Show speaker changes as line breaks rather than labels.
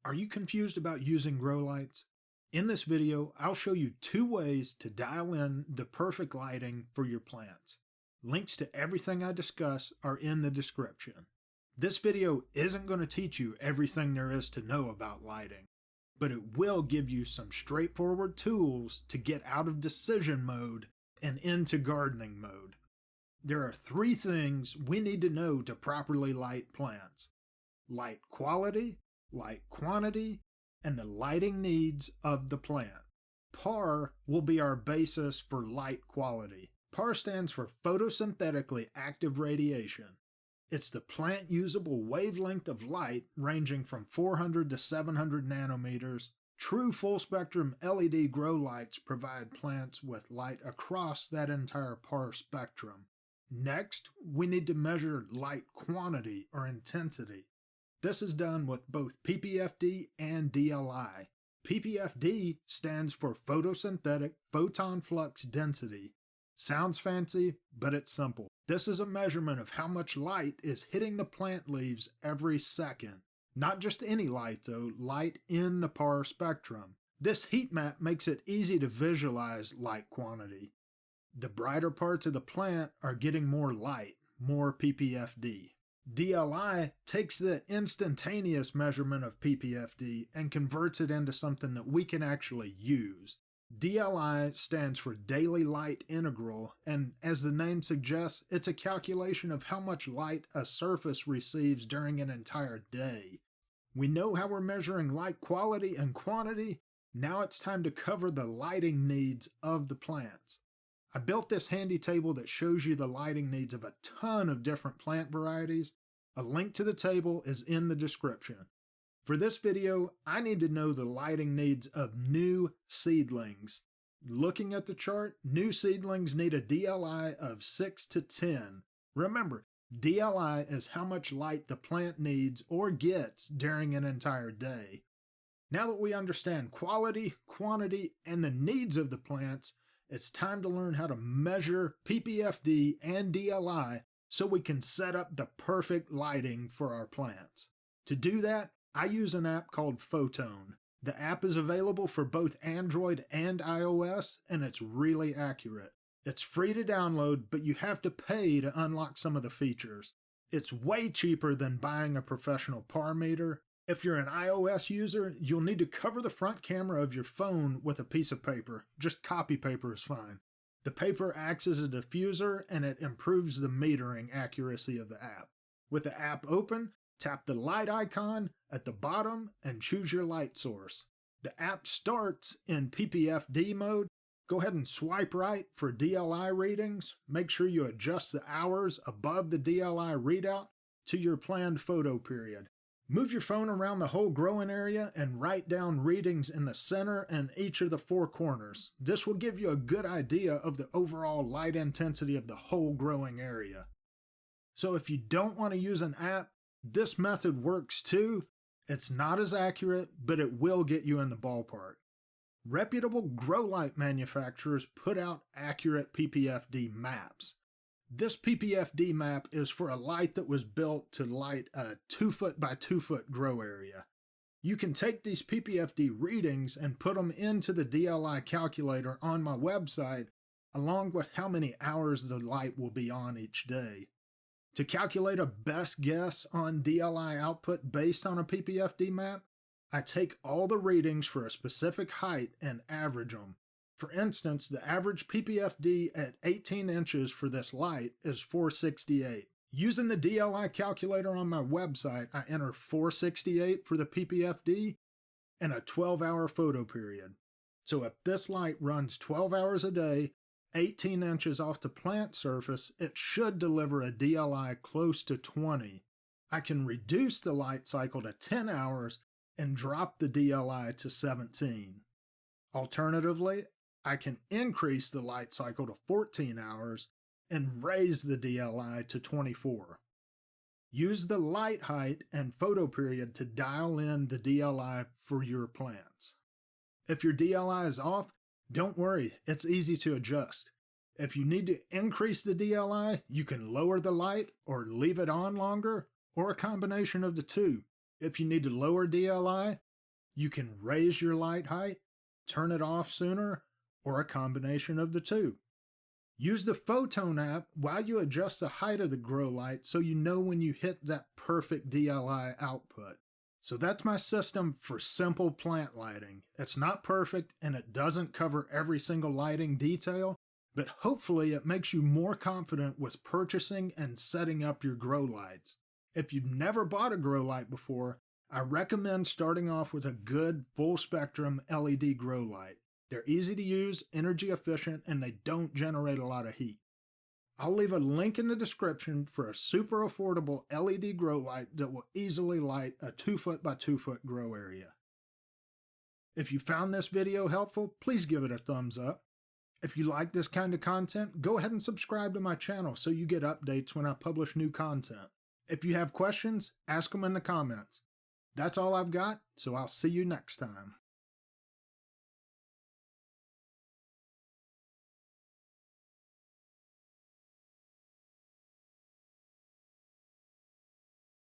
Are you confused about using grow lights? In this video, I'll show you 2 ways to dial in the perfect lighting for your plants. Links to everything I discuss are in the description. This video isn't going to teach you everything there is to know about lighting, but it will give you some straightforward tools to get out of decision mode and into gardening mode. There are 3 things we need to know to properly light plants: light quality, light quantity, and the lighting needs of the plant. PAR will be our basis for light quality. PAR stands for photosynthetically active radiation. It's the plant usable wavelength of light ranging from 400 to 700 nanometers. True full spectrum LED grow lights provide plants with light across that entire PAR spectrum. Next, we need to measure light quantity or intensity. This is done with both PPFD and DLI. PPFD stands for photosynthetic photon flux density. Sounds fancy, but it's simple. This is a measurement of how much light is hitting the plant leaves every second. Not just any light though, light in the PAR spectrum. This heat map makes it easy to visualize light quantity. The brighter parts of the plant are getting more light, more PPFD. DLI takes the instantaneous measurement of PPFD and converts it into something that we can actually use. DLI stands for Daily Light Integral, and as the name suggests, it's a calculation of how much light a surface receives during an entire day. We know how we're measuring light quality and quantity. Now it's time to cover the lighting needs of the plants. I built this handy table that shows you the lighting needs of a ton of different plant varieties. A link to the table is in the description. For this video, I need to know the lighting needs of new seedlings. Looking at the chart, new seedlings need a DLI of 6 to 10. Remember, DLI is how much light the plant needs or gets during an entire day. Now that we understand quality, quantity, and the needs of the plants, it's time to learn how to measure PPFD and DLI so we can set up the perfect lighting for our plants. To do that, I use an app called Photone. The app is available for both Android and iOS, and it's really accurate. It's free to download, but you have to pay to unlock some of the features. It's way cheaper than buying a professional PAR meter. If you're an iOS user, you'll need to cover the front camera of your phone with a piece of paper. Just copy paper is fine. The paper acts as a diffuser and it improves the metering accuracy of the app. With the app open, tap the light icon at the bottom and choose your light source. The app starts in PPFD mode. Go ahead and swipe right for DLI readings. Make sure you adjust the hours above the DLI readout to your planned photo period. Move your phone around the whole growing area and write down readings in the center and each of the 4 corners. This will give you a good idea of the overall light intensity of the whole growing area. So if you don't want to use an app, this method works too. It's not as accurate, but it will get you in the ballpark. Reputable grow light manufacturers put out accurate PPFD maps. This PPFD map is for a light that was built to light a 2 foot by 2 foot grow area. You can take these PPFD readings and put them into the DLI calculator on my website, along with how many hours the light will be on each day. To calculate a best guess on DLI output based on a PPFD map, I take all the readings for a specific height and average them. For instance, the average PPFD at 18 inches for this light is 468. Using the DLI calculator on my website, I enter 468 for the PPFD and a 12-hour photo period. So if this light runs 12 hours a day, 18 inches off the plant surface, it should deliver a DLI close to 20. I can reduce the light cycle to 10 hours and drop the DLI to 17. Alternatively, I can increase the light cycle to 14 hours and raise the DLI to 24. Use the light height and photo period to dial in the DLI for your plants. If your DLI is off, don't worry, it's easy to adjust. If you need to increase the DLI, you can lower the light or leave it on longer, or a combination of the two. If you need to lower DLI, You can raise your light height, turn it off sooner, or a combination of the two. Use the Photone app while you adjust the height of the grow light so you know when you hit that perfect DLI output. So that's my system for simple plant lighting. It's not perfect and it doesn't cover every single lighting detail, but hopefully it makes you more confident with purchasing and setting up your grow lights. If you've never bought a grow light before, I recommend starting off with a good full spectrum LED grow light. They're easy to use, energy efficient, and they don't generate a lot of heat. I'll leave a link in the description for a super affordable LED grow light that will easily light a 2-foot by 2-foot grow area. If you found this video helpful, please give it a thumbs up. If you like this kind of content, go ahead and subscribe to my channel so you get updates when I publish new content. If you have questions, ask them in the comments. That's all I've got, so I'll see you next time.